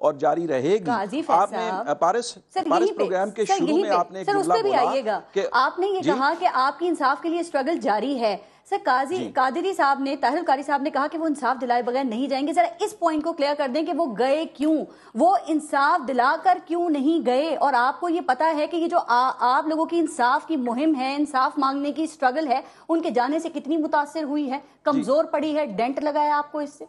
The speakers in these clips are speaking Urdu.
اور جاری رہے گی. آپ نے پارس پروگرام کے شروع میں آپ نے ایک جملہ بولا کہ آپ نے یہ کہا کہ آپ کی انصاف کے لیے اسٹرگل جاری ہے. سر قادری صاحب نے طاہر القادری صاحب نے کہا کہ وہ انصاف دلائے بغیر نہیں جائیں گے. ذرا اس پوائنٹ کو کلیئر کر دیں کہ وہ گئے کیوں, وہ انصاف دلا کر کیوں نہیں گئے, اور آپ کو یہ پتا ہے کہ یہ جو آپ لوگوں کی انصاف کی مہم ہے, انصاف مانگنے کی اسٹرگل ہے, ان کے جانے سے کتنی متاثر ہوئی ہے, کمزور پڑی ہے, ڈینٹ لگایا آپ کو اس سے؟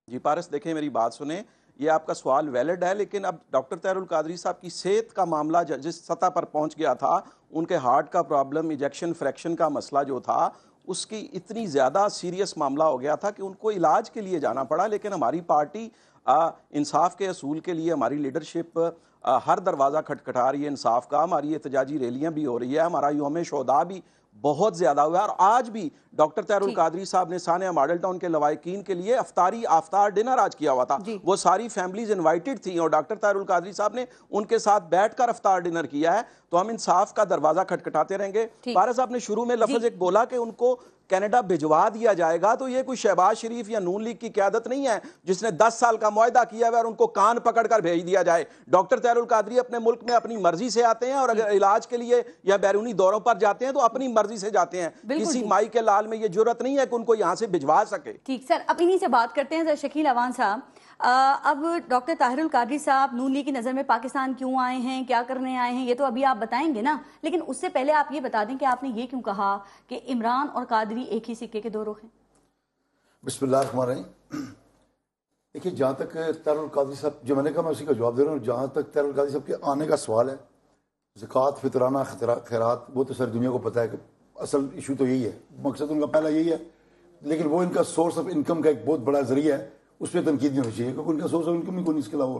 جی پارس دیکھیں میری بات سنیں, یہ آپ کا سوال ویلڈ ہے, لیکن اب ڈاکٹر طاہر القادری صاحب کی صحت کا معاملہ جس سطح پر پہنچ گیا تھا, ان کے ہارٹ کا پرابلم, ایجیکشن فریکشن کا مسئلہ جو تھا, اس کی اتنی زیادہ سیریس معاملہ ہو گیا تھا کہ ان کو علاج کے لیے جانا پڑا. لیکن ہماری پارٹی انصاف کے اصول کے لیے, ہماری لیڈرشپ ہر دروازہ کھٹکھٹا رہی ہے انصاف کا. ہماری احتجاجی ریلیاں بھی ہو رہی ہے, ہمارا یوم شہداء بھی بہت زیادہ ہوا ہے, اور آج بھی ڈاکٹر طاہر القادری صاحب نے سانحہ ماڈل ٹاؤن کے لوائقین کے لیے افطار ڈنر آج کیا ہوا تھا. وہ ساری فیملیز انوائٹڈ تھیں اور ڈاکٹر طاہر القادری صاحب نے ان کے ساتھ بیٹھ کر افطار ڈنر کیا ہے. تو ہم انصاف کا دروازہ کھٹکھٹاتے رہیں گے. پارس آپ نے شروع میں لفظ ایک بولا کہ ان کو کینیڈا بھجوا دیا جائے گا, تو یہ کوئی شہباز شریف یا نون لیگ کی قیادت نہیں ہے جس نے 10 سال کا معاہدہ کیا ہوا اور ان کو کان پکڑ کر بھیج دیا جائے. ڈاکٹر طاہر القادری اپنے ملک میں اپنی مرضی سے آتے ہیں, اور اگر علاج کے لیے یا بیرونی دوروں پر جاتے ہیں تو اپنی مرضی سے جاتے ہیں. کسی مائی کے لال میں یہ جرت نہیں ہے کہ ان کو یہاں سے بھجوا سکے. ٹھیک سر, اب انہی سے بات کرتے ہیں. شکیل اوان صاحب, اب ڈاکٹر طاہر القادری صاحب نون لیگ کی نظر میں پاکستان کیوں آئے ہیں, کیا کرنے آئے ہیں, یہ تو ابھی آپ بتائیں گے نا, لیکن اس سے پہلے آپ یہ بتا دیں کہ آپ نے یہ کیوں کہا کہ عمران اور قادری ایک ہی سکے کے دو رخ ہیں؟ بسم اللہ الرحمن الرحیم. دیکھیے, جہاں تک طاہر القادری صاحب, جو میں نے کہا میں اسی کا جواب دے رہا ہوں. جہاں تک طاہر القادری صاحب کے آنے کا سوال ہے, زکوٰۃ, فطرانہ خیرات, وہ تو سر دنیا کو پتہ ہے کہ اصل ایشو تو یہی ہے, مقصد ان کا پہلا یہی ہے. لیکن وہ ان کا سورس آف انکم کا ایک بہت بڑا ذریعہ ہے, اس پہ تنقید نہیں ہونی چاہیے, کیونکہ ان کا سورس آف انکم ہی کوئی نہیں اس کے علاوہ.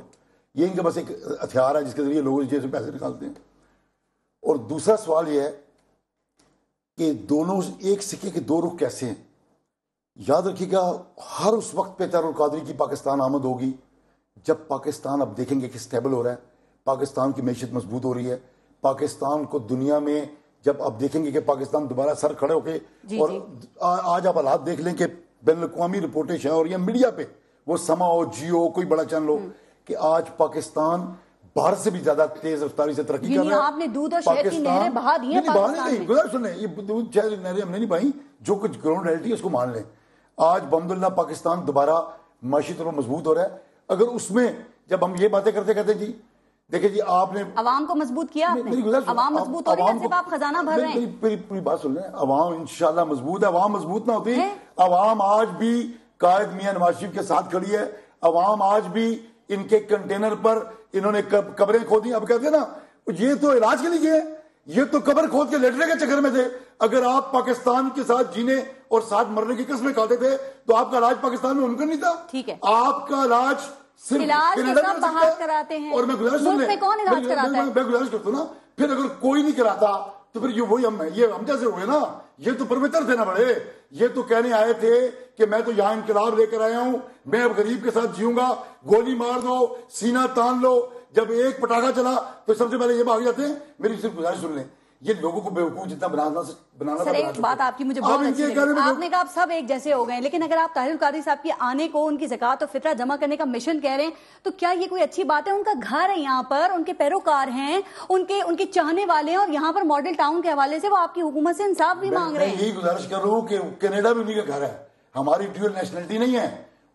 یہ ان کا بس ایک ہتھیار ہے جس کے ذریعے لوگ جیسے پیسے نکالتے ہیں. اور دوسرا سوال یہ ہے کہ دونوں ایک سکے کے دو رخ کیسے ہیں. یاد رکھیے گا, ہر اس وقت پہ طاہر القادری کی پاکستان آمد ہوگی جب پاکستان اب دیکھیں گے کہ اسٹیبل ہو رہا ہے, پاکستان کی معیشت مضبوط ہو رہی ہے, پاکستان کو دنیا میں جب آپ دیکھیں گے کہ پاکستان دوبارہ سر کھڑے ہو کے, اور آج آپ حالات دیکھ لیں کہ بین الاقوامی رپورٹیں ہیں اور یہ میڈیا پہ وہ سما ہو, جیو, کوئی بڑا چینل ہو, کہ آج پاکستان باہر سے بھی زیادہ تیز رفتاری سے ترقی کر رہا ہے. آپ نے دودھ اور شہد کی نہریں بہا دی ہیں پاکستان میں. گزار سنیں, یہ دودھ شہد کی نہریں ہم نے نہیں بہائی, جو کچھ گراؤنڈ ریئلٹی ہے اس کو مان لیں. آج بحمداللہ پاکستان دوبارہ معاشی طور پر مضبوط ہو رہا ہے. اگر اس میں جب ہم یہ باتیں کرتے کہتے ہیں جی دیکھیں جی آپ نے عوام کو مضبوط کیا, عوام مضبوط ہو رہی ہے, صرف آپ خزانہ بھر رہے ہیں. پوری بات سن لیں, عوام انشاءاللہ مضبوط ہے. عوام مضبوط نہ ہوتی, عوام آج بھی قائد میاں نواز شریف کے ساتھ کھڑی ہے. عوام آج بھی ان کے کنٹینر پر انہوں نے قبریں کھودی. اب کہتے ہیں نا یہ تو علاج کے لیے گئے, یہ تو قبر کھود کے لیٹنے کے چکر میں تھے. اگر آپ پاکستان کے ساتھ جینے اور ساتھ مرنے کی قسمیں کھاتے تھے تو آپ کا علاج پاکستان میں ممکن نہیں تھا. ٹھیک ہے, آپ کا علاج علاج سب باہر کراتے ہیں, اور میں گزارش ملک میں کون علاج کراتا ہے؟ میں گزارش کرتا ہوں نا, پھر اگر کوئی نہیں کراتا تو پھر یہ وہی ہم جیسے ہوئے نا, یہ تو پروتر تھے نا بڑے, یہ تو کہنے آئے تھے کہ میں تو یہاں انقلاب لے کر آیا ہوں, میں اب غریب کے ساتھ جیوں گا, گولی مار دو, سینہ تان لو. جب ایک پٹاخہ چلا تو سب سے پہلے یہ بھاگ جاتے ہیں. میری صرف گزارش سن لیں, یہ لوگوں کو بیوقوف جتنا بنانا سر ایک بات آپ کی مجھے بہت اچھی لگی, آپ نے کہا آپ سب ایک جیسے ہو گئے, لیکن اگر آپ طاہر القادری صاحب کے آنے کو ان کی زکوٰۃ اور فطرہ جمع کرنے کا مشن کہہ رہے ہیں تو کیا یہ کوئی اچھی بات ہے؟ ان کا گھر ہے یہاں پر, ان کے پیروکار ہیں, ان کے چاہنے والے ہیں, اور یہاں پر ماڈل ٹاؤن کے حوالے سے وہ آپ کی حکومت سے انصاف بھی مانگ رہے ہیں. میں یہی گزارش کر رہا ہوں کہ کینیڈا بھی انہیں کا گھر ہے, ہماری ڈیول نیشنلٹی نہیں ہے,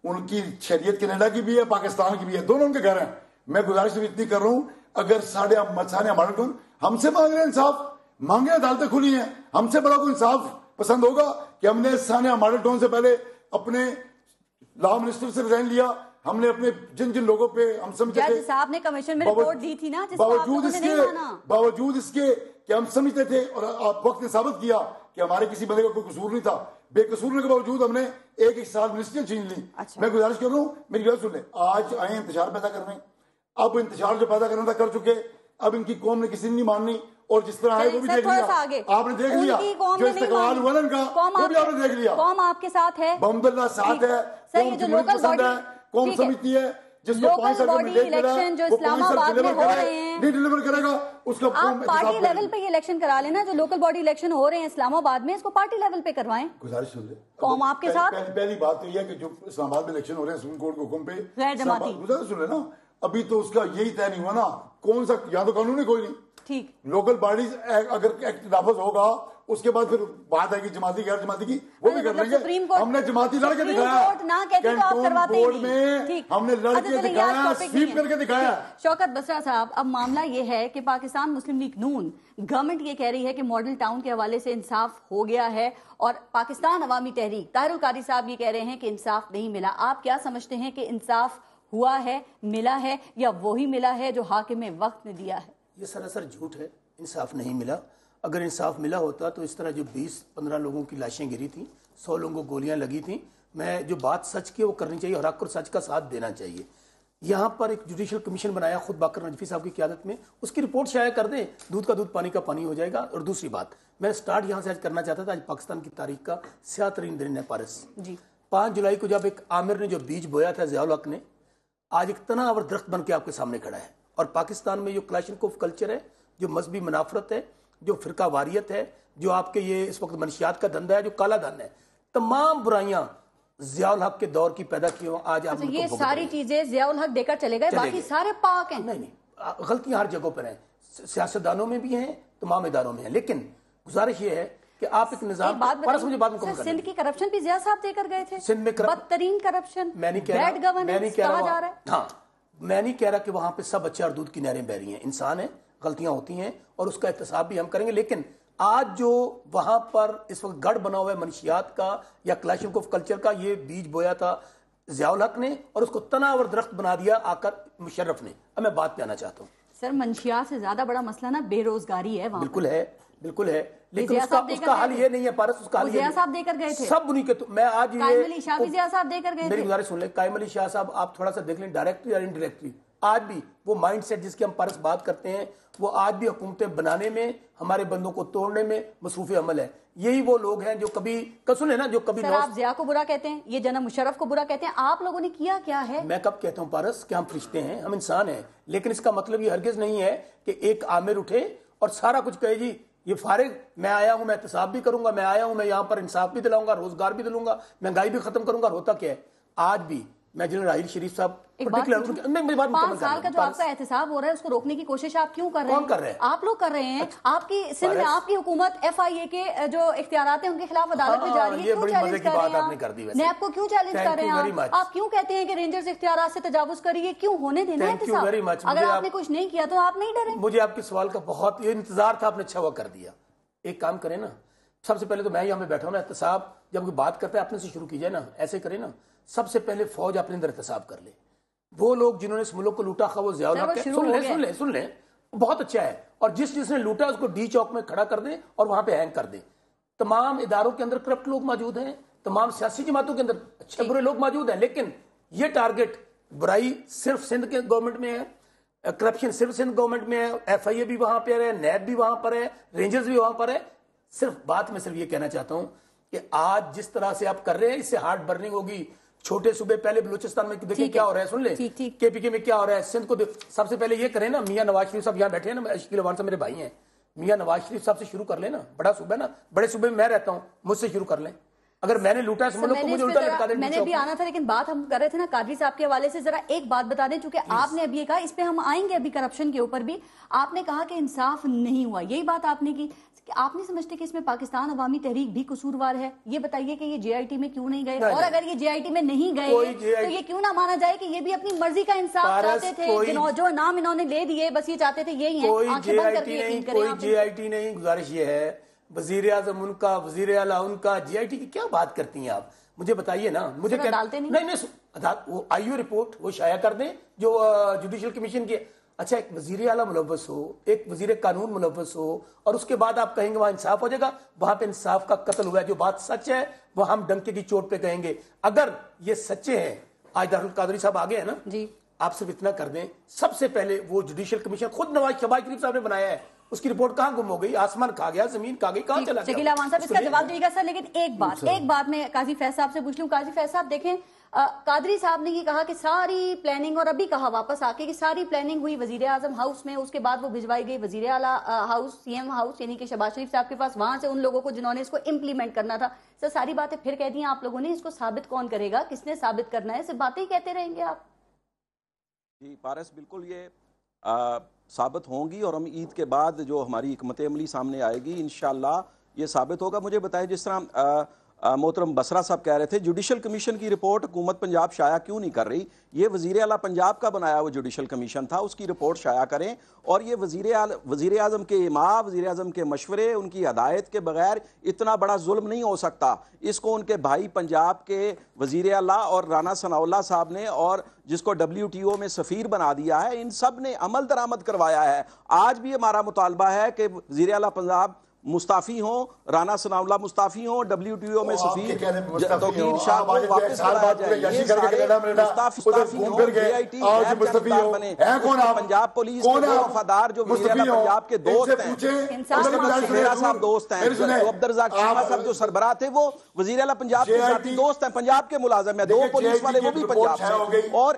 ان کی شریعت کینیڈا کی بھی ہے, پاکستان کی بھی ہے, دونوں ان کے گھر ہیں. میں گزارش صرف اتنی کر رہا ہوں, اگر سانحہ ماڈل ٹاؤن ہم سے مانگ رہے ہیں انصاف, مانگے, عدالتیں کھلی ہیں, ہم سے بڑا کوئی انصاف پسند ہوگا کہ ہم نے سانحہ ماڈل ٹاؤن سے پہلے اپنے لا منسٹر سے ریزائن لیا, ہم نے اپنے جن لوگوں پہ ہم سمجھتے تھے, جج صاحب نے کمیشن میں رپورٹ دی تھی نا, جس کو آپ لوگوں نے نہیں مانا, باوجود اس کے کہ ہم سمجھتے تھے اور آپ وقت نے ثابت کیا کہ ہمارے کسی بندے کا کوئی قصور نہیں تھا, بے قصور ہونے کے باوجود ہم نے ایک سال منسٹریاں چھین لی. میں گزارش کر رہا ہوں, میری بات سن لیں, آج آئے انتشار پیدا کرنے, اب انتشار جو پیدا کرنا تھا کر چکے, اب ان کی قوم نے کسی نے نہیں ماننی, اور جس طرح آئے وہ بھی دیکھ لیا, آپ نے دیکھ لیا, جو استقبال ہوا نا ان کا وہ بھی آپ نے دیکھ لیا. قوم آپ کے ساتھ ہے, بحمداللہ ساتھ ہے, قوم کی ملک پسند ہے, قوم سمجھتی ہے, جس کو 5 سال کا مینڈیٹ ملا ہے وہ 5 سال ڈیلیور کرے, نہیں ڈیلیور کرے گا اس کا آپ پارٹی لیول پہ یہ الیکشن کرا لینا, جو لوکل باڈی الیکشن ہو رہے ہیں اسلام آباد میں, اس کو پارٹی لیول پہ کروائیں. گزارش سن لیں, قوم آپ کے ساتھ. پہلی بات تو یہ ہے کہ جو اسلام آباد میں الیکشن ہو رہے ہیں سپریم کورٹ کے حکم پہ غیر جماعتی, گزارش سن لیں نا, ابھی تو اس کا یہی طے نہیں ہوا نا کون سا, یہاں تو قانون ہی کوئی نہیں. ٹھیک, لوکل باڈیز اگر ایکٹ نافذ ہوگا اس کے بعد پھر بات ہے کہ جماعتی غیر جماعتی کی وہ بھی کر لیں گے. ہم نے جماعتی لڑ کے دکھایا, کینٹون بورڈ میں ہم نے لڑ کے دکھایا, سویپ کر کے دکھایا. شوکت بسرا صاحب, اب معاملہ یہ ہے کہ پاکستان مسلم لیگ نون گورنمنٹ یہ کہہ رہی ہے کہ ماڈل ٹاؤن کے حوالے سے انصاف ہو گیا ہے, اور پاکستان عوامی تحریک طاہر القادری صاحب یہ کہہ رہے ہیں کہ انصاف نہیں ملا. آپ کیا سمجھتے ہیں کہ انصاف ہوا ہے, ملا ہے, یا وہی ملا ہے جو حاکم وقت نے دیا ہے؟ یہ سراسر جھوٹ ہے, انصاف نہیں ملا. اگر انصاف ملا ہوتا تو اس طرح جو 20-15 لوگوں کی لاشیں گری تھیں, 100 لوگوں کو گولیاں لگی تھیں, میں جو بات سچ کی وہ کرنی چاہیے اور حق اور سچ کا ساتھ دینا چاہیے. یہاں پر ایک جوڈیشل کمیشن بنایا خود باقر نجفی صاحب کی قیادت میں, اس کی رپورٹ شائع کر دیں, دودھ کا دودھ پانی کا پانی ہو جائے گا. اور دوسری بات میں سٹارٹ یہاں سے آج کرنا چاہتا تھا, آج پاکستان کی تاریخ کا سیاہ ترین دن ہے پارس. 5 جولائی کو جب ایک عامر نے جو بیج بویا تھا ضیاء الحق نے, آج ایک تنا اور درخت بن کے آپ کے سامنے کھڑا ہے. اور پاکستان میں جو کلاشنکوف کلچر ہے, جو مذہبی منافرت ہے, جو فرقہ واریت ہے, جو آپ کے یہ اس وقت منشیات کا دھندا ہے, جو کالا دھن ہے, تمام برائیاں ضیاء الحق کے دور کی پیدا کی ہوں. آج آپ یہ ساری چیزیں ضیاء الحق دے کر چلے گئے, باقی سارے پاک ہیں. نہیں, غلطیاں ہر جگہوں پر ہیں, سیاستدانوں میں بھی ہیں, تمام اداروں میں ہیں. لیکن گزارش یہ ہے کہ آپ ایک نظام سندھ کی کرپشن بھی ضیاء صاحب دے کر گئے تھے, سندھ میں بدترین کرپشن, بیڈ گورننس کہا جا رہا ہے. ہاں, میں نہیں کہہ رہا کہ وہاں پہ سب اچھے اور دودھ کی نہریں بہ رہی ہیں. انسان ہیں, غلطیاں ہوتی ہیں, اور اس کا احتساب بھی ہم کریں گے. لیکن آج جو وہاں پر اس وقت گڑھ بنا ہوا ہے منشیات کا یا کلاشنکوف کلچر کا, یہ بیج بویا تھا ضیاء الحق نے, اور اس کو تنا اور درخت بنا دیا آ کر مشرف نے. اب میں بات پہ آنا چاہتا ہوں. سر, منشیات سے زیادہ بڑا مسئلہ نا بے روزگاری ہے. بالکل ہے, بالکل ہے, لیکن اس کا حل یہ نہیں ہے پارس. اس کا حل ضیاء صاحب دے کر گئے تھے, سب انہیں کے. میں آج قائم علی شاہ بھی ضیاء صاحب دے کر گئے تھے. میری گزارش سن لیں, قائم علی شاہ صاحب آپ تھوڑا سا دیکھ لیں, ڈائریکٹلی اور انڈائریکٹلی آج بھی وہ مائنڈ سیٹ جس کی ہم پارس بات کرتے ہیں, وہ آج بھی حکومتیں بنانے میں, ہمارے بندوں کو توڑنے میں مصروف عمل ہے. یہی وہ لوگ ہیں جو کبھی سنیں نا, جو کبھی سر آپ ضیاء کو برا کہتے ہیں, یہ جناب مشرف کو برا کہتے ہیں, آپ لوگوں نے کیا کیا ہے؟ میں کب کہتا ہوں پارس کہ ہم فرشتے ہیں, ہم انسان ہیں, لیکن اس کا مطلب یہ ہرگز نہیں ہے کہ ایک عامر اٹھے اور سارا کچھ کہے جی یہ فارغ, میں آیا ہوں, میں احتساب بھی کروں گا, میں آیا ہوں, میں یہاں پر انصاف بھی دلاؤں گا, روزگار بھی دلوں گا, مہنگائی بھی ختم کروں گا. ہوتا کیا ہے آج بھی, میں جنرل راحیل شریف صاحب 5 سال کا جو آپ کا احتساب ہو رہا ہے اس کو روکنے کی کوشش آپ کیوں کر رہے ہیں؟ کون کر رہے ہیں؟ آپ لوگ کر رہے ہیں. آپ کی سندھ میں آپ کی حکومت FIA کے جو اختیارات ہیں ان کے خلاف عدالت میں جاری ہے, کیوں چیلنج کر رہے ہیں؟ نیب کو کیوں چیلنج کر رہے ہیں آپ کیوں کہتے ہیں کہ رینجرز اختیارات سے تجاوز کریے؟ کیوں ہونے دینا احتساب؟ اگر آپ نے کچھ نہیں کیا تو آپ نہیں ڈریں. مجھے آپ کے سوال کا بہت یہ انتظار تھا, آپ نے اچھا ہوا کر دیا. ایک کام کریں نا, سب سے پہلے تو میں یہاں پہ بیٹھا ہوں نا, احتساب جب کوئی بات کرتا ہے اپنے سے شروع کیجئے نا, ایسے کریں نا. سب سے پہلے فوج اپنے اندر احتساب کر لے. وہ لوگ جنہوں نے اس ملک کو لوٹا خواہ وہ ضیاء الحق ہے, سن لیں بہت اچھا ہے, اور جس نے لوٹا اس کو ڈی چوک میں کھڑا کر دیں اور وہاں پہ ہینگ کر دیں. تمام اداروں کے اندر کرپٹ لوگ موجود ہیں, تمام سیاسی جماعتوں کے اندر اچھے برے لوگ موجود ہیں, لیکن یہ ٹارگٹ برائی صرف سندھ کے گورنمنٹ میں ہے, کرپشن صرف سندھ گورنمنٹ میں ہے, FIA بھی وہاں پہ ہے, نیب بھی وہاں پر ہے, رینجرز بھی وہاں پر ہے. صرف بات میں صرف یہ کہنا چاہتا ہوں کہ آج جس طرح سے آپ کر رہے ہیں اس سے ہارٹ برننگ ہوگی. چھوٹے صوبے پہلے بلوچستان میں دیکھیں کیا ہو رہا ہے, سن لیں KPK میں کیا ہو رہا ہے, سندھ کو سب سے پہلے یہ کریں نا. میاں نواز شریف صاحب یہاں بیٹھے ہیں نا, شکیل عوان صاحب میرے بھائی ہیں, میاں نواز شریف صاحب سے شروع کر لیں نا, بڑا صوبہ ہے نا, بڑے صوبے میں رہتا ہوں, مجھ سے شروع کر لیں. اگر میں نے لوٹا اس ملک کو مجھے الٹا لٹکا دیں. میں نے بھی آنا تھا, لیکن بات ہم کر رہے تھے نا قادری صاحب کے حوالے سے. ذرا ایک بات بتا دیں, چونکہ آپ نے ابھی یہ کہا, اس پہ ہم آئیں گے ابھی کرپشن کے اوپر بھی. آپ نے کہا کہ انصاف نہیں ہوا, یہی بات آپ نے کی. آپ نہیں سمجھتے کہ اس میں پاکستان عوامی تحریک بھی قصوروار ہے؟ یہ بتائیے کہ یہ JIT میں کیوں نہیں گئے, اور اگر یہ JIT میں نہیں گئے تو یہ کیوں نہ مانا جائے کہ یہ بھی اپنی مرضی کا انصاف چاہتے تھے؟ جو نام انہوں نے لے دیے بس یہ چاہتے تھے یہی ہیں, آنکھیں بند کر کے یقین کریں. کوئی JIT نہیں. گزارش یہ ہے, وزیر اعظم ان کا, وزیر اعلیٰ ان کا, JIT کی کیا بات کرتی ہیں آپ؟ مجھے بتائیے نا. مجھے نہیں, وہ IU رپورٹ وہ شائع کر دیں جو جوڈیشل کمیشن کی. اچھا, ایک وزیر اعلیٰ ملوث ہو, ایک وزیر قانون ملوث ہو, اور اس کے بعد آپ کہیں گے وہاں انصاف ہو جائے گا. وہاں پہ انصاف کا قتل ہوا ہے. جو بات سچ ہے وہ ہم ڈنکے کی چوٹ پہ کہیں گے. اگر یہ سچے ہیں, آج طاہر القادری صاحب آگے ہیں نا جی, آپ صرف اتنا کر دیں, سب سے پہلے وہ جوڈیشل کمیشن خود شہباز شریف صاحب نے بنایا ہے, اس کی رپورٹ کہاں گم ہو گئی؟ آسمان کھا گیا, زمین کھا گئی, کہاں چلا گیا؟ شکیل عوان صاحب اس کا جواب دیجیے گا سر. لیکن ایک بات میں قاضی فیض صاحب سے پوچھ لوں. قاضی فیض صاحب دیکھیں, قادری صاحب نے یہ کہا کہ ساری پلاننگ, اور ابھی کہا واپس آ کے کہ ساری پلاننگ ہوئی وزیر اعظم ہاؤس میں, اس کے بعد وہ بھجوائی گئی وزیر اعلیٰ ہاؤس, CM ہاؤس, یعنی کہ شہباز شریف صاحب کے پاس, وہاں سے ان لوگوں کو جنہوں نے اس کو امپلیمنٹ کرنا تھا. سر ساری باتیں پھر کہہ دی آپ لوگوں نے, اس کو ثابت کون کرے گا, کس نے ثابت کرنا ہے؟ صرف باتیں ہی کہتے رہیں گے آپ؟ جی پارس بالکل یہ ثابت ہوں گی اور ہم عید کے بعد جو ہماری حکمت عملی سامنے آئے گی انشاءاللہ یہ ثابت ہوگا. مجھے بتائیں جس طرح محترم بسرا صاحب کہہ رہے تھے جوڈیشل کمیشن کی رپورٹ حکومت پنجاب شائع کیوں نہیں کر رہی؟ یہ وزیر اعلیٰ پنجاب کا بنایا وہ جوڈیشل کمیشن تھا, اس کی رپورٹ شائع کریں. اور یہ وزیر اعظم کے اماء, وزیر اعظم کے مشورے, ان کی ہدایت کے بغیر اتنا بڑا ظلم نہیں ہو سکتا. اس کو ان کے بھائی پنجاب کے وزیر اعلیٰ اور رانا ثناء اللہ صاحب نے, اور جس کو WTO میں سفیر بنا دیا ہے, ان سب نے عمل درآمد کروایا ہے. آج بھی ہمارا مطالبہ ہے کہ وزیر اعلیٰ پنجاب مستعفی ہوں, رانا ثناء اللہ مستعفی ہوں, WTO میں سفیر توقیر شاہ کو واپس بلایا جائے. یہ سارے مستعفی ہوں, JIT بنے. پنجاب پولیس کے دو وفادار جو وزیر اعلیٰ پنجاب کے دوست ہیں, میرا صاحب دوست ہیں, عبدالرزاق چیمہ صاحب جو سربراہ تھے وہ وزیر اعلیٰ پنجاب کے ذاتی دوست ہیں, پنجاب کے ملازم ہیں. دو پولیس والے وہ بھی پنجاب سے. اور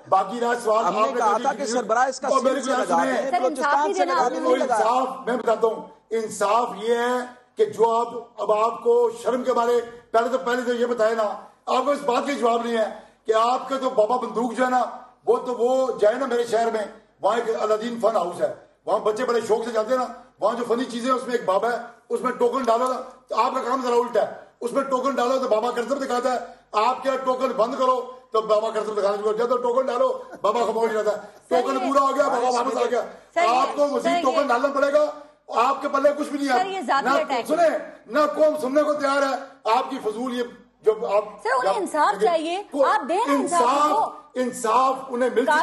ہم نے کہا تھا کہ سربراہ اس کا سر سے لگا دیں, بلوچستان سے لگا دیں, نہیں لگا. میں بتاتا ہوں انصاف یہ ہے کہ جو اب آپ کو شرم کے بارے پہلے تو یہ بتائے نا, آپ کو اس بات کا جواب نہیں ہے کہ آپ کا جو بابا بندوق جو ہے نا وہ جائے نا میرے شہر میں, وہاں ایک الادین فن ہاؤس ہے, وہاں بچے بڑے شوق سے جاتے ہیں نا, وہاں جو فنی چیزیں اس میں ایک بابا ہے, اس میں ٹوکن ڈالو نا, تو آپ کا کام ذرا الٹا ہے, اس میں ٹوکن ڈالو تو بابا کرتب دکھاتا ہے, آپ کیا ٹوکن بند کرو تو بابا کرتب دکھانا شروع, جب تو ٹوکن ڈالو بابا خاموش رہتا ہے, ٹوکن پورا ہو گیا بابا واپس آ گیا. آپ کو مزید ٹوکن ڈالنا پڑے گا, آپ کے پلے کچھ بھی نہیں ہے, سنیں نہ قوم سننے کو تیار ہے. آپ کی فضول یہ جو آپ انصاف چاہیے, آپ دیں انصاف انہیں مل چکا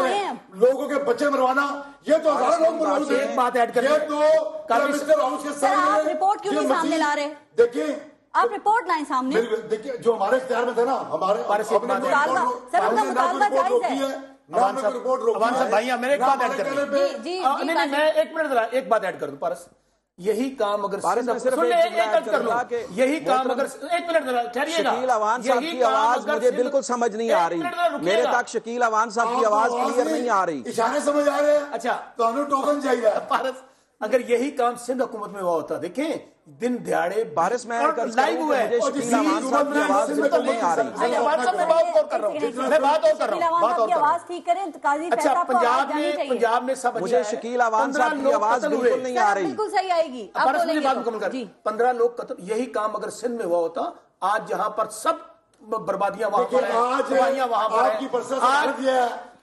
ہے. لوگوں کے بچے مروانا, یہ تو ہزاروں لوگ مروانا. ایک بات ایڈ کریں, یہ تو مسٹر ہاؤس کے سامنے آپ رپورٹ کیوں نہیں سامنے لا رہے؟ دیکھیں آپ رپورٹ لائیں سامنے. دیکھیں جو ہمارے اختیار میں تھے نا, ہمارے ایک بات ایڈ کر دوں پارس, یہی کام اگر یہی کام اگر ایک منٹ شکیل اوان صاحب کی آواز مجھے بالکل سمجھ نہیں آ رہی, میرے تک شکیل اوان صاحب کی آواز کلیئر نہیں آ رہی. اشارے سمجھ آ رہے ہیں. اچھا تو ہمیں ٹوکن چاہیے پارس, اگر یہی کام سندھ حکومت میں ہوا ہوتا, دیکھیں دن دیہڑے بارش میں لائیو ہوا ہے, شکیل اوان صاحب کی آواز بالکل نہیں آ رہی. میں بات اور کر رہا ہوں. اچھا پنجاب میں سب مجھے شکیل اوان صاحب کی آواز بالکل نہیں آ رہی. بالکل صحیح آئے گی. مجھے بات مکمل کر, 15 لوگ قتل, یہی کام اگر سندھ میں ہوا ہوتا, آج جہاں پر سب بربادیاں وہاں پر ہیں, وہاں پر آپ کی پرسنل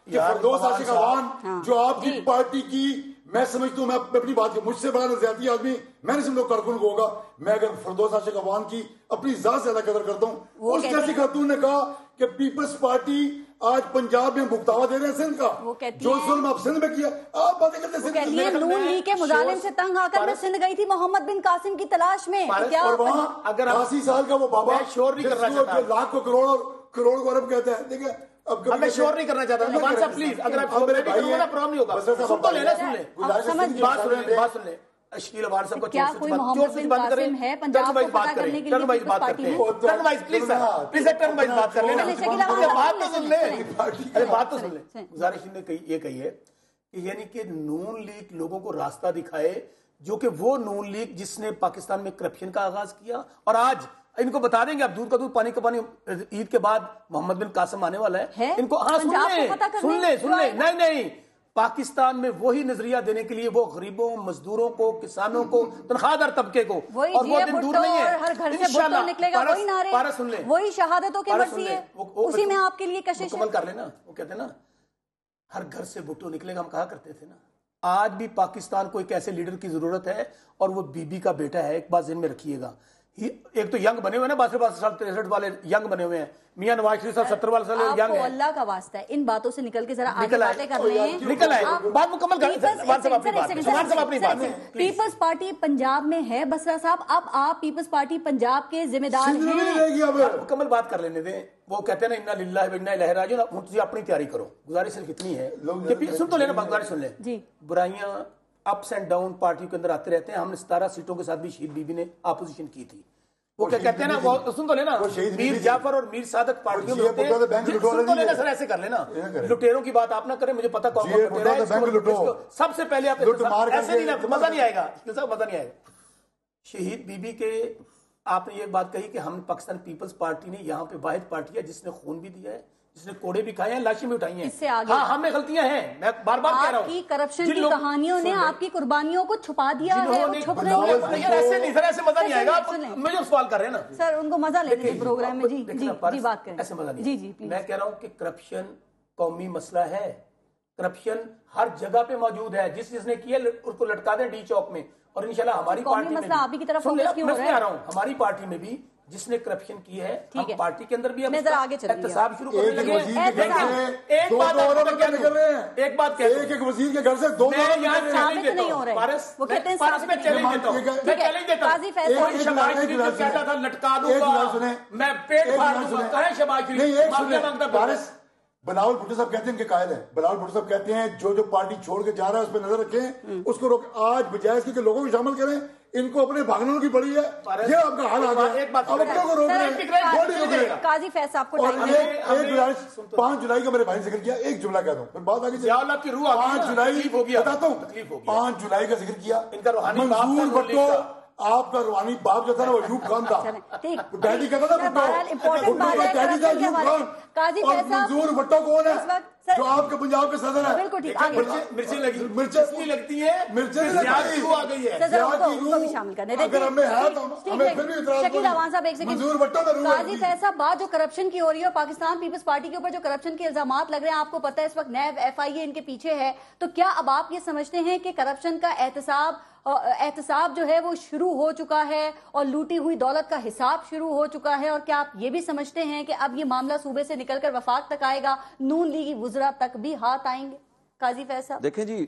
کہ فردوس عاشق اوان جو آپ کی پارٹی کی, میں سمجھتا ہوں, میں اپنی بات مجھ سے بڑا نظریاتی آدمی میں نہیں سمجھتا کارکن کو ہوگا. میں اگر فردوس عاشق اوان کی اپنی ذات زیادہ قدر کرتا ہوں. اس جیسی خاتون نے کہا کہ پیپلز پارٹی آج پنجاب میں بھگتاوا دے رہے ہیں سندھ کا, جو ظلم آپ سندھ میں کیا, آپ باتیں کرتے ہیں. نون لیگ کے مظالم سے تنگ آ کر میں سندھ گئی تھی محمد بن قاسم کی تلاش میں. اور وہاں اگر 80 سال کا وہ بابا شور نہیں کرنا چاہتا, لاکھ کو کروڑ کو ارب کہتا ہے, دیکھیں اب میں شور نہیں کرنا چاہتا اوان صاحب پلیز, اگر آپ شور نہیں کرو نا پرابلم نہیں ہوگا. سن تو لینا, سن لیں بات سن لیں. شکیل اوان صاحب کیا کوئی محمد بن قاسم ہے پنجاب کو فتح کرنے کے لیے پیپلز پارٹی میں؟ Turn wise please turn wise بات کر لینا, بات تو سن لیں, بات تو سن لیں. گزارش نے یہ کہی ہے کہ یعنی کہ نون لیگ لوگوں کو راستہ دکھائے, جو کہ وہ نون لیگ جس نے پاکستان میں کرپشن کا آغاز کیا, اور آج ان کو بتا دیں گے اب دودھ کا دودھ پانی کا پانی, عید کے بعد محمد بن قاسم آنے والا ہے, ان کو ہاں سن لیں نہیں, پاکستان میں وہی نظریہ دینے کے لیے وہ غریبوں, مزدوروں کو, کسانوں کو, تنخواہ دار طبقے کو, اور وہ دن دور نہیں ہے انشاءاللہ. پارا سن لیں, وہی شہادتوں کی مرضی ہے, اسی میں آپ کے لیے کشش مکمل کر لینا. وہ کہتے ہیں نا ہر گھر سے بھٹو نکلے گا, ہم کہا کرتے تھے نا. آج بھی پاکستان کو ایک ایسے لیڈر کی ضرورت ہے, اور وہ بی بی کا بیٹا ہے. ایک بات ذہن میں رکھیے گا, ایک تو ینگ بنے ہوئے نا, 62 سال 63 والے ینگ بنے ہوئے ہیں. میاں نواز شریف صاحب 70 والے سال ینگ ہیں. اللہ کا واسطہ ہے ان باتوں سے نکل کے ذرا آگے باتیں کر رہے ہیں. نکل آئے, بات مکمل کر. پیپلز پارٹی پنجاب میں ہے بسرا صاحب, اب آپ پیپلز پارٹی پنجاب کے ذمہ دار ہیں. مکمل بات کر لینے دیں. وہ کہتے ہیں نا انا للہ و انا الیہ راجعون, تجھے اپنی تیاری کرو. گزارش صرف اتنی ہے, سن تو لینا, گزارش سن لیں. برائیاں اپس اینڈ ڈاؤن پارٹی کے اندر آتے رہتے ہیں. ہم نے 17 سیٹوں کے ساتھ بھی شہید بی بی نے اپوزیشن کی تھی. وہ کیا کہتے ہیں نا, وہ سن تو لینا, میر جعفر اور میر صادق پارٹیوں میں ہوتے ہیں. سن تو لینا سر, ایسے کر لینا. لٹیروں کی بات آپ نہ کریں, مجھے پتا کون لٹیرا ہے. سب سے پہلے آپ ایسے نہیں, مزہ نہیں آئے گا, مزہ نہیں آئے گا. شہید بی بی کے آپ نے یہ بات کہی کہ ہم پاکستان پیپلز پارٹی نے یہاں پہ واحد پارٹی ہے جس نے خون بھی دیا ہے, جس نے کوڑے بھی کھائے ہیں، لاشیں بھی اٹھائی ہیں. اس سے آگے ہاں ہمیں غلطیاں ہیں، میں بار بار کہہ رہا ہوں. آپ کی کرپشن کی کہانیوں نے آپ کی قربانیوں کو چھپا دیا ہے، وہ چھپ رہی ہے. ایسے نہیں سر، ایسے مزہ نہیں آئے گا. مجھے سوال کر رہے ہیں نا سر، ان کو مزہ لینے دیں پروگرام میں. جی جی جی بات کریں. ایسے مزہ نہیں. جی جی میں کہہ رہا ہوں کہ کرپشن قومی مسئلہ ہے. کرپشن ہر جگہ پہ موجود ہے. جس نے کیا اس کو لٹکا دیں ڈی چوک میں. اور انشاءاللہ ہماری پارٹی میں آپ ہی کی طرف فوکس کیوں ہو رہا ہے؟ میں آ رہا ہوں، ہماری پارٹی میں بھی جس نے کرپشن کی ہے، ہم پارٹی کے اندر بھی ہم احتساب شروع کرنے لگے ہیں. ایک بات کہہ دوں، ایک وزیر کے گھر سے 2 ثابت نہیں ہو رہے. وہ کہتے ہیں پارس میں چیلنج دیتا ہوں، میں چیلنج دیتا ہوں. شہباز شریف جو کہتا تھا لٹکا دوں گا، میں پیٹ پھاڑ دوں گا. کہاں ہے شہباز شریف؟ معافیا مانگتا پارس. بلاول بھٹو صاحب کہتے ہیں کہ قائل ہے. بلاول بھٹو صاحب کہتے ہیں جو پارٹی چھوڑ کے جا رہا ہے اس پہ نظر رکھیں، اس کو روک. آج بجائے اس کے لوگوں کو شامل کریں. ان کو اپنے بھاگنوں کی پڑی ہے. یہ آپ کا حال آ گیا. ایک بات اب اپنوں کو روک رہے ہیں. قاضی فیصل آپ کو اور ایک 5 جولائی کا میرے بھائی نے ذکر کیا. ایک جملہ کہتا ہوں پھر بات آگے. 5 جولائی بتاتا ہوں، 5 جولائی کا ذکر کیا. منظور بھٹو آپ کا روحانی باپ جو تھا نا وہ ایوب خان تھا. ڈیڈی کہتا تھا بھٹو ڈیڈی تھا ایوب خان. اور منظور بھٹو کون ہے جو آپ کے پنجاب کے صدر ہے؟ بالکل ٹھیک. مرچیں لگتی ہیں، مرچیں آ گئی ہے. اگر ہمیں ہے تو ہمیں پھر بھی شکیل اعوان صاحب ایک سیکنڈ. منظور بھٹو کا قاضی فیصل، بات جو کرپشن کی ہو رہی ہے اور پاکستان پیپلز پارٹی کے اوپر جو کرپشن کے الزامات لگ رہے ہیں، آپ کو پتہ ہے اس وقت نیب ایف آئی اے ان کے پیچھے ہے. تو کیا اب آپ یہ سمجھتے ہیں کہ کرپشن کا احتساب جو ہے وہ شروع ہو چکا ہے اور لوٹی ہوئی دولت کا حساب شروع ہو چکا ہے؟ اور کیا آپ یہ بھی سمجھتے ہیں کہ اب یہ معاملہ صوبے سے نکل کر وفاق تک آئے گا، نون لیگی وزراء تک بھی ہاتھ آئیں گے؟ قاضی فیصل دیکھیں جی،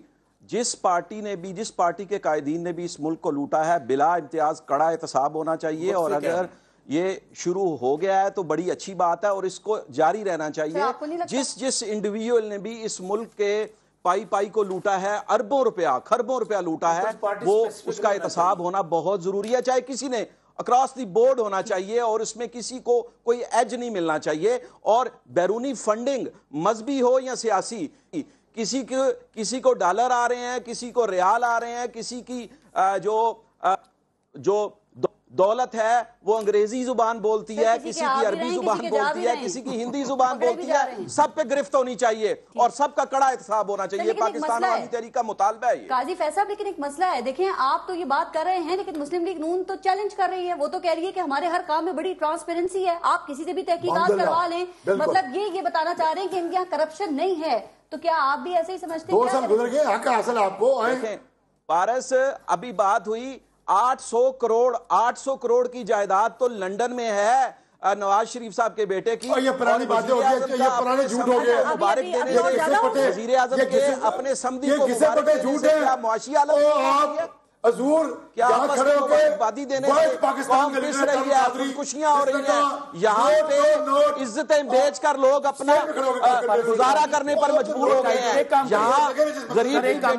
جس پارٹی کے قائدین نے بھی اس ملک کو لوٹا ہے، بلا امتیاز کڑا احتساب ہونا چاہیے. اور اگر یہ شروع ہو گیا ہے تو بڑی اچھی بات ہے اور اس کو جاری رہنا چاہیے. جس انڈیویجول نے بھی اس ملک کے پائی کو لوٹا ہے، اربوں روپیہ خربوں روپیہ لوٹا ہے، وہ اس کا احتساب ہونا بہت ضروری ہے. چاہے کسی نے اکراس دی بورڈ ہونا چاہیے اور اس میں کسی کو کوئی ایج نہیں ملنا چاہیے. اور بیرونی فنڈنگ مذہبی ہو یا سیاسی، کسی کو ڈالر آ رہے ہیں، کسی کو ریال آ رہے ہیں، کسی کی جو دولت ہے وہ انگریزی زبان بولتی ہے، کسی کی عربی زبان بولتی ہے، کسی کی ہندی زبان بولتی ہے. سب پہ گرفت ہونی چاہیے اور سب کا کڑا احتساب ہونا چاہیے. پاکستان عوامی تحریک کا مطالبہ ہے. قاضی فیصل لیکن ایک مسئلہ ہے، دیکھیں آپ تو یہ بات کر رہے ہیں لیکن مسلم لیگ نون تو چیلنج کر رہی ہے. وہ تو کہہ رہی ہے کہ ہمارے ہر کام میں بڑی ٹرانسپیرنسی ہے، آپ کسی سے بھی تحقیقات کروا لیں. مطلب یہ بتانا چاہ رہے ہیں کہ ان کے یہاں کرپشن نہیں ہے. تو کیا آپ بھی ایسے ہی سمجھتے ہیں؟ 2 سال گزر گئے، حق حاصل آپ کو. پارس ابھی بات ہوئی 800 کروڑ کی جائیداد تو لندن میں ہے نواز شریف صاحب کے بیٹے کی. یہ پرانی باتیں ہو گئی، یہ پرانے جھوٹ ہو گئے. مبارک دینے سے وزیر اعظم کے اپنے سمدھی کو مبارک دینے سے کیا معاشی حالت حضور کیا آپس میں مبارکبادی دینے سے قوم پس رہی ہے، خودکشیاں ہو رہی ہیں؟ یہاں پہ عزتیں بیچ کر لوگ اپنا گزارا کرنے پر مجبور ہو گئے ہیں. یہاں غریب کا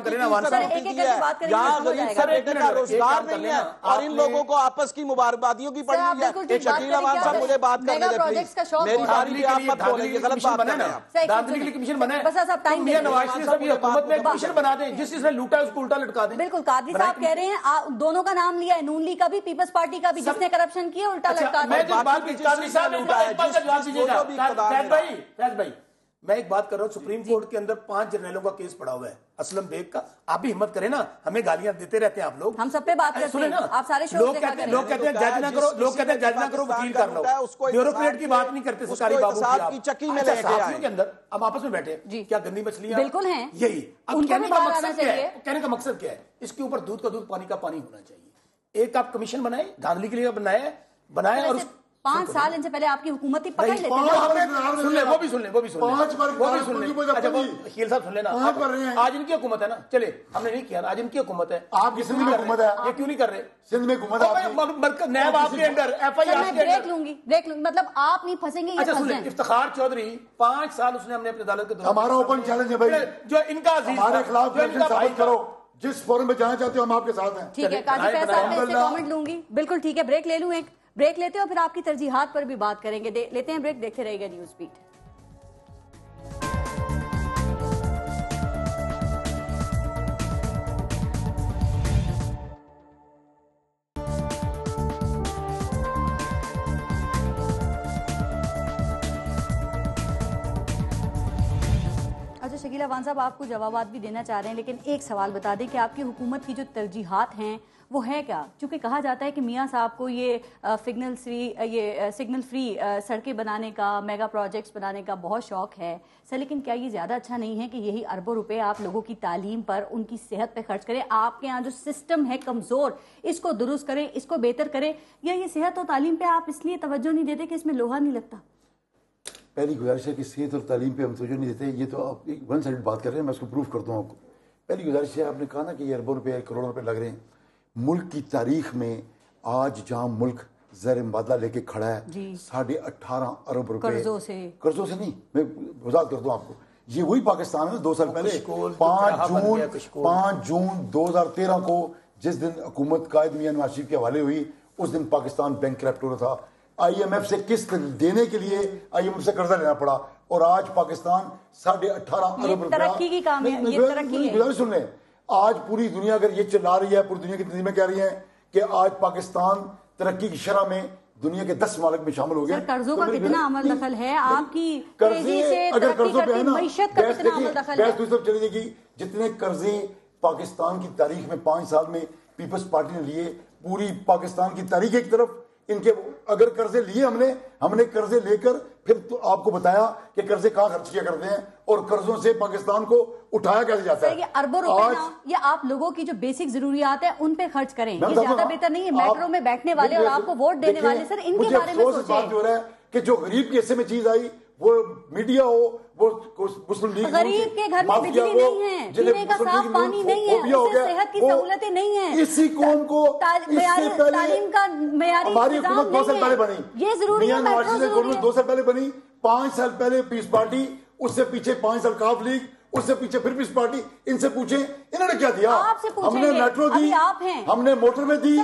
بیٹے کا روزگار نہیں ہے اور ان لوگوں کو آپس کی مبارکبادیوں کی پڑی ہوئی ہے. شکیل اعوان صاحب مجھے بات کرنے دیں پلیز. میری باری پہ آپ مت بولیں، یہ غلط بات کر رہے ہیں. دھاندلی کے لیے کمیشن بنا ہے، نواز شریف صاحب یہ حکومت میں کمیشن بنا دیں، جس نے لوٹا ہے اس کو الٹا لٹکا دیں. بالکل قاضی صاحب کہہ رہے ہیں دونوں کا نام لیا ہے، نون لیگ کا بھی پیپلز پارٹی کا بھی، جس نے کرپشن کیا الٹا لٹکا دیں. میں ایک بات کر رہا ہوں، سپریم کورٹ کے اندر 5 جرنیلوں کا کیس پڑا ہوا ہے، اسلم بیگ کا. آپ بھی ہمت کریں نا، ہمیں گالیاں دیتے رہتے ہیں آپ لوگ. ہم سب پہ بات کرتے ہیں، آپ سارے شو دیکھا کریں. لوگ کہتے ہیں جج نہ کرو، لوگ کہتے ہیں جج نہ کرو، وکیل کر لو. بیوروکریٹ کی بات نہیں کرتے سرکاری بابو کی چکی میں لے کے آئے کے اندر. اب آپس میں بیٹھے کیا گندی مچھلیاں بالکل ہیں یہی. اب کہنے کا مقصد کیا ہے؟ اس کے اوپر دودھ کا دودھ پانی کا پانی ہونا چاہیے. ایک آپ کمیشن بنائے، دھاندلی کے لیے بنائے اور 5 سال ان سے پہلے آپ کی حکومت ہی پکڑ لیتے ہیں. وہ بھی سن لیں. خیل صاحب سن لینا، آج ان کی حکومت ہے نا. چلے ہم نے نہیں کیا، آج ان کی حکومت ہے. آپ کی سندھ میں حکومت ہے، یہ کیوں نہیں کر رہے؟ سندھ میں حکومت ہے، نیب آپ کے انڈر، ایف آئی آپ کے بریک لوں گی، مطلب آپ نہیں پھنسیں گے. افتخار چودھری 5 سال اس نے ہم نے اپنے عدالت کے دوران. ہمارا اوپن چیلنج ہے بھائی، جو ان کا عزیز ہمارے خلاف ثابت کرو. جس فورم میں جانا چاہتے ہو ہم آپ کے ساتھ ہیں. ٹھیک ہے قاضی فیصل صاحب میں اس سے کامنٹ لوں گی. بالکل ٹھیک ہے، بریک لے لوں. ایک بریک لیتے ہو پھر آپ کی ترجیحات پر بھی بات کریں گے. لیتے ہیں بریک، دیکھتے رہے گا نیوز بیٹ. شکیل عوان صاحب آپ کو جوابات بھی دینا چاہ رہے ہیں، لیکن ایک سوال بتا دیں کہ آپ کی حکومت کی جو ترجیحات ہیں وہ ہے کیا؟ چونکہ کہا جاتا ہے کہ میاں صاحب کو یہ سگنل فری سڑکیں بنانے کا، میگا پروجیکٹس بنانے کا بہت شوق ہے سر، لیکن کیا یہ زیادہ اچھا نہیں ہے کہ یہی اربوں روپے آپ لوگوں کی تعلیم پر، ان کی صحت پہ خرچ کریں؟ آپ کے یہاں جو سسٹم ہے کمزور، اس کو درست کریں، اس کو بہتر کریں، یا یہ صحت اور تعلیم پہ آپ اس لیے توجہ نہیں دیتے کہ اس میں لوہا نہیں لگتا؟ پہلی گزارش ہے کہ صحت اور تعلیم پہ ہم توجہ نہیں دیتے، یہ تو آپ ون سائڈ بات کر رہے ہیں، میں اس کو پروف کرتا ہوں آپ کو۔ پہلی گزارش ہے، آپ نے کہا نا کہ یہ اربوں روپے کروڑوں روپے لگ رہے ہیں، ملک کی تاریخ میں آج جہاں ملک زیر مبادلہ لے کے کھڑا ہے 18.5 ارب روپے قرضوں سے نہیں، میں وضاحت کرتا ہوں آپ کو، یہ وہی پاکستان ہے 2 سال پہلے 5 جون 2013 کو جس دن حکومت قائد میاں نواز شریف کے حوالے ہوئی، اس دن پاکستان بینک کرپٹ ہو رہا تھا، آئی ایم ایف سے قسط دینے کے لیے آئی ایم ایف سے قرضہ لینا پڑا، اور آج پاکستان 18.5 ارب روپے ترقی کی کامیابی، یہ ترقی ہے۔ سن لیں، آج پوری دنیا اگر یہ چلا رہی ہے، پوری دنیا کی تنظیمیں کہہ رہی ہیں کہ آج پاکستان ترقی کی شرح میں دنیا کے 10 ممالک میں شامل ہو گیا۔ قرضوں کا کتنا عمل دخل ہے آپ کی تیزی سے ترقی کرتی معیشت کا کتنا عمل دخل ہے؟ بحث چلی جائے گی، جتنے قرضے پاکستان کی تاریخ میں 5 سال میں پیپلز پارٹی نے لیے، پوری پاکستان کی تاریخ ایک طرف، ان کے اگر قرضے لیے ہم نے قرضے لے کر پھر تو آپ کو بتایا کہ قرضے کہاں خرچ کیا کرتے ہیں اور قرضوں سے پاکستان کو اٹھایا کیسے جاتا ہے۔ یہ اربوں روپے نا، یہ آپ لوگوں کی جو بیسک ضروریات ہیں ان پہ خرچ کریں، یہ زیادہ بہتر نہیں ہے میٹرو میں بیٹھنے والے اور آپ کو ووٹ دینے والے سر ان کے بارے میں سوچیں۔ بات جو ہے کہ جو غریب کے حصے میں چیز آئی، وہ میڈیا ہو، وہ مسلم لیگ، غریب کے گھر میں بجلی نہیں ہے، پینے کا صاف پانی نہیں ہے، اسے صحت کی سہولتیں نہیں ہیں، اسی قوم کو تعلیم کا معیاری ہماری حکومت 2 سال پہلے بنی، یہ ضروری ہے، میٹرو ضروری ہے۔ 2 سال پہلے بنی، 5 سال پہلے پیس پارٹی، اس سے پیچھے 5 سال کاف لیگ، اس سے پیچھے پھر پیس پارٹی، ان سے پوچھیں انہوں نے کیا دیا؟ ہم نے میٹرو دی، ہم نے موٹر میں دی،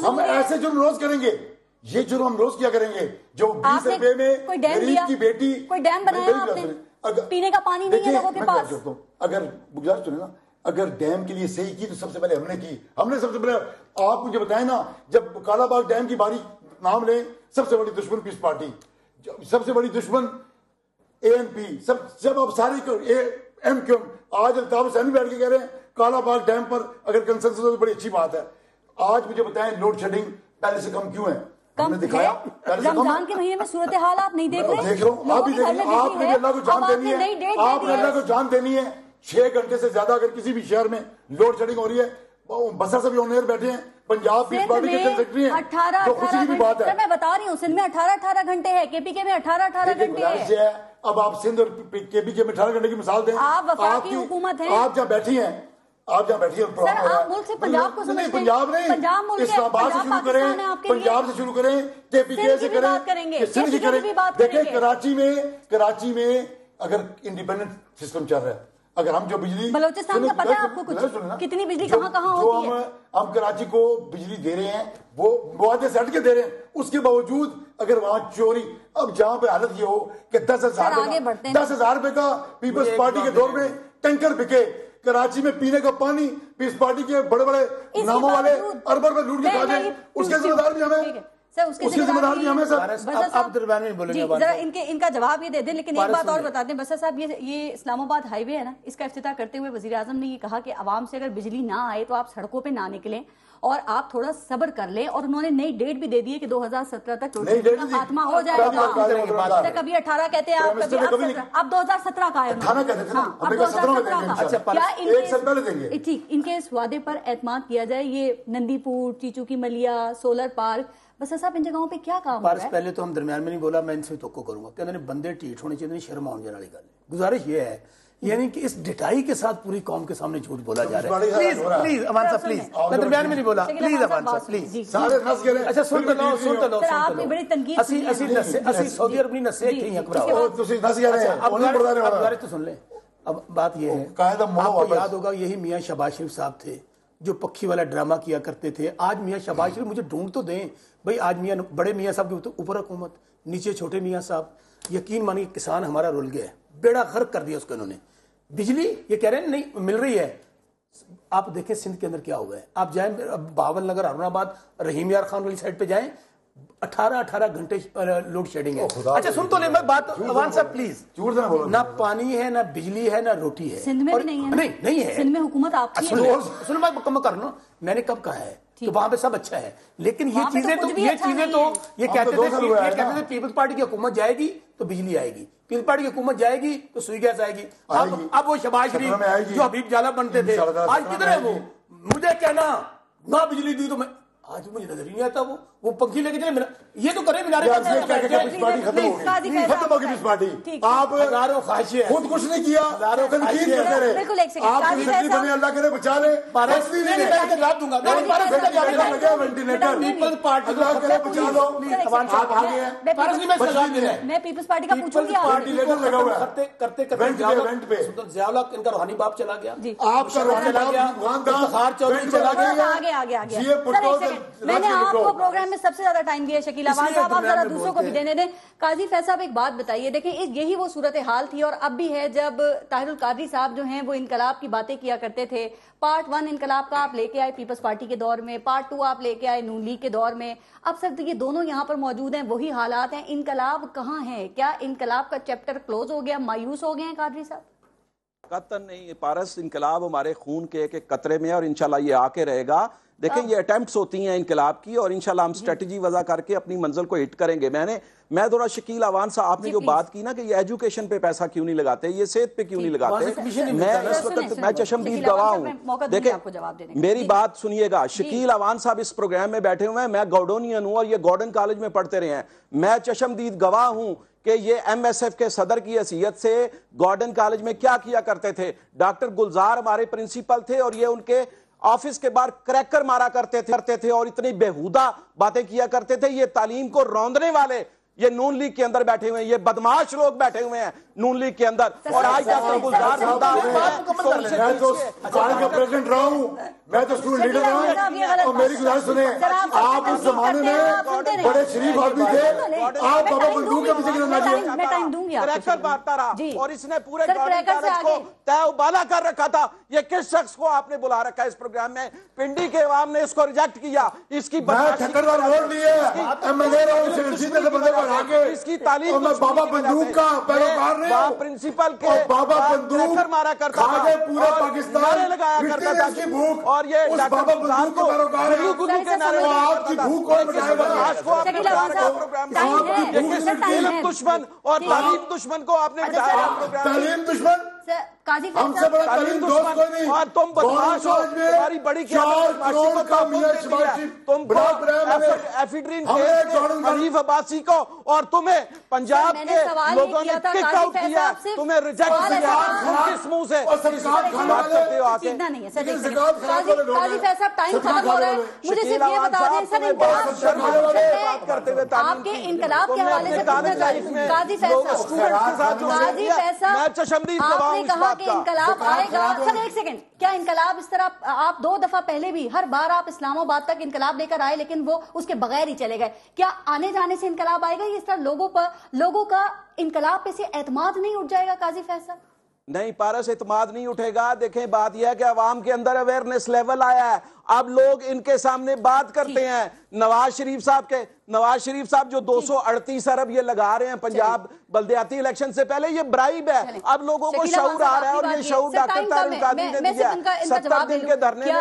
ہم ایسے جرم روز کریں گے، یہ جرم ہم روز کیا کریں گے؟ جو 20 روپے میں غریب کی بیٹی، کوئی ڈیم بنایا آپ نے؟ پینے کا پانی نہیں ہے لوگوں کے پاس۔ اگر گزارش سنیں نا، اگر ڈیم کے لیے صحیح کی تو سب سے پہلے ہم نے سب سے پہلے، آپ مجھے بتائیں نا، جب کالا باغ ڈیم کی باری نام لیں، سب سے بڑی دشمن پیس پارٹی، سب سے بڑی دشمن اے این پی، جب آپ سارے ایم کیو، آج الطاف حسین بیٹھ کے کہہ رہے ہیں کالا باغ ڈیم پر اگر کنسنسس ہو تو بڑی اچھی بات ہے۔ آج مجھے بتائیں لوڈ شیڈنگ پہلے سے کم کیوں ہے؟ کم ہے، رمضان کے مہینے میں صورتحال آپ نہیں دیکھ رہے؟ دیکھ رہا ہوں، آپ بھی دیکھ رہے ہیں، آپ نے اللہ کو جان دینی ہے، آپ نے اللہ کو جان دینی ہے۔ 6 گھنٹے سے زیادہ اگر کسی بھی شہر میں لوڈ شیڈنگ ہو رہی ہے، بسر سے بھی آن ایئر بیٹھے ہیں، پنجاب پیس پارٹی کے سیکرٹری ہیں، جو خوشی کی بات ہے۔ میں بتا رہی ہوں سندھ میں 18 گھنٹے ہے، کے پی کے میں 18 گھنٹے ہے۔ اب آپ سندھ اور کے پی کے میں 18 گھنٹے کی مثال دیں، آپ وفاقی حکومت ہیں، آپ جہاں بیٹھی ہیں، سر آپ ملک سے پنجاب کو سمجھتے ہیں، پنجاب نہیں، اسلام آباد سے شروع کریں، پنجاب سے شروع کریں، کے پی کے سے کریں، سندھ کی کریں۔ دیکھیں کراچی میں اگر انڈیپینڈنٹ سسٹم چل رہا ہے، اگر ہم جو بجلی بلوچستان کا پتہ ہے آپ کو کچھ کتنی بجلی کہاں ہوتی ہے؟ ہم کراچی کو بجلی دے رہے ہیں، وہ معاہدے سے ہٹ کے دے رہے ہیں، اس کے باوجود اگر وہاں چوری، اب جہاں پہ حالت یہ ہو کہ 10,000 روپے کا پیپلز پارٹی کے دور میں ٹینکر بکے، کراچی میں پینے کا پانی پیس پارٹی کے بڑے بڑے ناموں والے اربوں میں لوٹ کے کھا جائیں، اس کے ذمہ دار بھی ہمیں، اس کے ذمہ دار بھی ہمیں۔ ان کا جواب یہ دے دیں، لیکن ایک بات اور بتا دیں بسر صاحب، یہ اسلام آباد ہائی وے ہے نا، اس کا افتتاح کرتے ہوئے وزیر اعظم نے یہ کہا کہ عوام سے اگر بجلی نہ آئے تو آپ سڑکوں پہ نہ نکلیں اور آپ تھوڑا صبر کر لیں، اور انہوں نے نئی ڈیٹ بھی دے دی ہے کہ 2017 تک کا خاتمہ ہو جائے گا۔ کبھی 18 کہتے ہیں آپ، کبھی اب 2017 کا ہے، ٹھیک، ان کے اس وعدے پر اعتماد کیا جائے۔ یہ نندی پور، چیچو کی ملیا، سولر پارک، بس صاحب ان جگہوں پہ کیا کام ہے؟ پہلے تو ہم درمیان میں نہیں بولا، میں ان سے توقع کروں گا کہ انہوں نے بندے ٹھیٹ ہونے چاہیے، شرم آنے والی گل ہے۔ گزارش یہ ہے یعنی کہ اس ڈٹائی کے ساتھ پوری قوم کے سامنے جھوٹ بولا جا رہا ہے۔ پلیز امان صاحب، پلیز، میں درمیان میں نہیں بولا، پلیز امان صاحب پلیز۔ اچھا سن تو لو، اسی سعودی عرب نہیں نسے کہیں اخبار تو سن لیں۔ اب بات یہ ہے، آپ کو یاد ہوگا یہی میاں شہباز شریف صاحب تھے جو پکھی والا ڈرامہ کیا کرتے تھے۔ آج میاں شہباز شریف مجھے ڈھونڈ تو دیں بھائی، آج میاں بڑے میاں صاحب کے اوپر حکومت، نیچے چھوٹے میاں صاحب، یقین مانیے کسان ہمارا رول گیا ہے، بیڑا غرق کر دیا اس کو انہوں نے۔ بجلی یہ کہہ رہے ہیں نہیں مل رہی ہے، آپ دیکھیں سندھ کے اندر کیا ہوا ہے، آپ جائیں بہاول نگر، ہارون آباد، رحیم یار خان والی سائڈ پہ جائیں، 18 گھنٹے لوڈ شیڈنگ ہے. اچھا سن تو لے میں بات, عوان صاحب پلیز. نہ پانی ہے, نہ بجلی ہے, نہ روٹی ہے. سندھ میں بھی نہیں ہے. نہیں ہے. سندھ میں حکومت آپ کی ہے. سن میں مکمل کر لوں, میں نے کب کہا ہے تو وہاں پہ سب اچھا ہے, لیکن یہ چیزیں تو یہ کہتے تھے پیپلز پارٹی کی حکومت جائے گی تو بجلی آئے گی, پیپلز پارٹی کی حکومت جائے گی تو سوئی گیس آئے گی. اب وہ شہباز شریف جو حبیب جالا بنتے تھے آج کدھر ہے وہ؟ مجھے کہنا نہ بجلی دی تو میں آج مجھے نظر ہی نہیں آتا. وہ پنکھی لے کے چلے, یہ تو کرے مینارے ختم ہوگی پیپلز پارٹی. آپ ہزاروں خواہشیں خود کچھ نہیں کیا, تنقید کرتے رہے. آپ کی زندگی بنے اللہ کرے بچا لے. رات دوں گا وینٹیلیٹر پیپلز پارٹی اللہ کرے بچا لو. آپ آگے ہیں, میں پیپلز پارٹی کا پوچھوں گی. وینٹیلیٹر لگا ہوا ہے کرتے وینٹ پہ. ضیاء الحق ان کا روحانی باپ چلا گیا, آپ کا روحانی باپ افتخار چودھری چلا گیا. میں نے آپ کو پروگرام میں سب سے زیادہ ٹائم دیا ہے شکیل عوان صاحب, آپ ذرا دوسروں کو بھی دینے دیں. قاضی فیض صاحب ایک بات بتائیے, دیکھیں یہی وہ صورتحال تھی اور اب بھی ہے جب طاہر القادری صاحب جو ہیں وہ انقلاب کی باتیں کیا کرتے تھے. پارٹ 1 انقلاب کا آپ لے کے آئے پیپلز پارٹی کے دور میں, پارٹ 2 آپ لے کے آئے نون لیگ کے دور میں. اب سر یہ دونوں یہاں پر موجود ہیں, وہی حالات ہیں. انقلاب کہاں ہے؟ کیا انقلاب کا چیپٹر کلوز ہو گیا, مایوس ہو گئے ہیں قادری صاحب؟ قطعاً نہیں پارس, انقلاب ہمارے خون کے ایک قطرے میں ہے اور انشاءاللہ یہ آ کے رہے گا. دیکھیں یہ اٹیمپٹس ہوتی ہیں انقلاب کی اور انشاءاللہ ہم اسٹریٹجی وضع کر کے اپنی منزل کو ہٹ کریں گے. میں تھوڑا شکیل عوان صاحب آپ نے جو بات کی نا کہ یہ ایجوکیشن پہ پیسہ کیوں نہیں لگاتے, یہ صحت پہ کیوں نہیں لگاتے, میں اس وقت میں چشمدید گواہ ہوں. دیکھیں میری بات سنیے گا, شکیل عوان صاحب اس پروگرام میں بیٹھے ہوئے ہیں, میں گورڈونین ہوں اور یہ گورڈن کالج میں پڑھتے رہے ہیں. میں چشمدید گواہ ہوں کہ یہ ایم ایس ایف کے صدر کی حیثیت سے گورڈن کالج میں کیا کیا کرتے تھے. ڈاکٹر گلزار ہمارے پرنسپل تھے اور یہ ان کے آفس کے باہر کریکر مارا کرتے تھے اور اتنی بےہودہ باتیں کیا کرتے تھے. یہ تعلیم کو روندنے والے یہ نون لیگ کے اندر بیٹھے ہوئے ہیں, یہ بدماش لوگ بیٹھے ہوئے ہیں نون لیگ کے اندر. اور آج ڈاکٹر گلزار کا پریزیڈنٹ رہا ہوں, میں تو اسٹوڈنٹ لیڈر رہا ہوں. اور میری گزارش سنیں, آپ اس زمانے میں بڑے شریف آدمی تھے, آپ بابا بندوق کے پیچھے گرنا چاہیے. کریکر مارتا رہا اور اس نے پورے گورڈن کالج کو تے ابالا کر رکھا تھا. یہ کس شخص کو آپ نے بلا رکھا ہے اس پروگرام میں؟ پنڈی کے عوام نے اس کو ریجیکٹ کیا. اس کی ٹھکردار ووٹ لیے ایم ایل اے رہا ہوں, اس کی تعلیم بابا بندوق کا پیروکار نہیں ہوں, پرنسپل کے بابا بندوق مارا کرتا تھا, پورے پاکستان لگایا کرتا تھا. اور یہ بابا بندوق کا پیروکار ہے. آپ کی بھوک کون مٹائے گا؟ علم دشمن اور تعلیم دشمن کو آپ نے بتایا. تعلیم دشمن ہم سے بڑا تعلیم دوست کوئی نہیں. اور تم بدماش ہو, تمہاری بڑی تم ایفیڈرین حنیف عباسی کو اور تمہیں پنجاب کے لوگوں نے کک آؤٹ کیا, تمہیں ریجیکٹ کیا. کس منہ سے بات کرتے ہو آکے؟ قاضی فیض صاحب ٹائم ختم ہو رہا ہے, مجھے صرف یہ بتا دیں سر آپ کے انقلاب کے حوالے سے پوچھنا چاہیے. قاضی فیض صاحب آپ نے کہا کہ انقلاب آئے گا. سر ایک سیکنڈ, کیا انقلاب اس طرح آپ 2 دفعہ پہلے بھی ہر بار آپ اسلام آباد تک انقلاب لے کر آئے لیکن وہ اس کے بغیر ہی چلے گئے, کیا آنے جانے سے انقلاب آئے گا؟ اس طرح لوگوں کا انقلاب پہ سے اعتماد نہیں اٹھ جائے گا قاضی فیض صاحب؟ نہیں پارس, اعتماد نہیں اٹھے گا. دیکھیں بات یہ ہے کہ عوام کے اندر اویئرنیس لیول آیا ہے, اب لوگ ان کے سامنے بات کرتے ہیں. نواز شریف صاحب جو 238 ارب یہ لگا رہے ہیں پنجاب بلدیاتی الیکشن سے پہلے, یہ برائب ہے. اب لوگوں کو شعور آ رہا ہے اور یہ شعور ڈاکٹر طاہر القادری نے دیا ہے. 70 دن کے دھرنے میں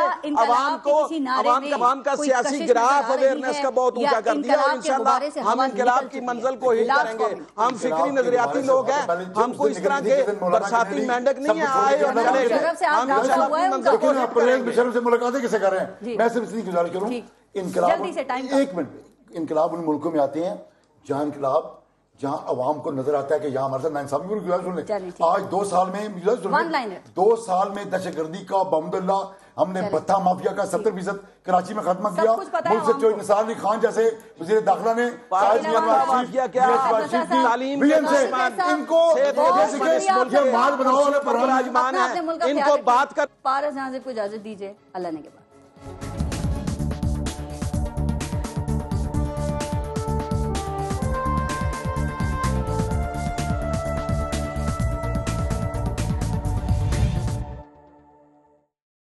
عوام کا سیاسی گراف اویئرنیس کا بہت اونچا کر دیا. اور انشاءاللہ ہم انقلاب کی منزل کو ہی کریں گے. ہم فکری نظریاتی لوگ ہیں, ہم کو اس طرح کے برساتی مینڈک نہیں ہیں آئے اور چلے گئے. ہم انشاءاللہ اپنی منزل کو ہی کریں گے. سے ملاقاتیں کیسے کر رہے ہیں؟ میں صرف اتنی گزارش کروں, انقلاب ایک منٹ, انقلاب ان ملکوں میں آتے ہیں جہاں عوام کو نظر آتا ہے کہ یہاں ہمارے ساتھ ناانصافی کی گزارش سن لیں. آج 2 سال میں دہشت گردی کا بحمد اللہ ہم نے بتہ مافیا کا 70% کراچی میں ختم کیا. ملک سے جو نثار علی خان جیسے وزیر داخلہ نے ان کو مال بناؤ ان کو بات کر. پارس جہاں سے کو اجازت دیجیے, اللہ نے کے بعد.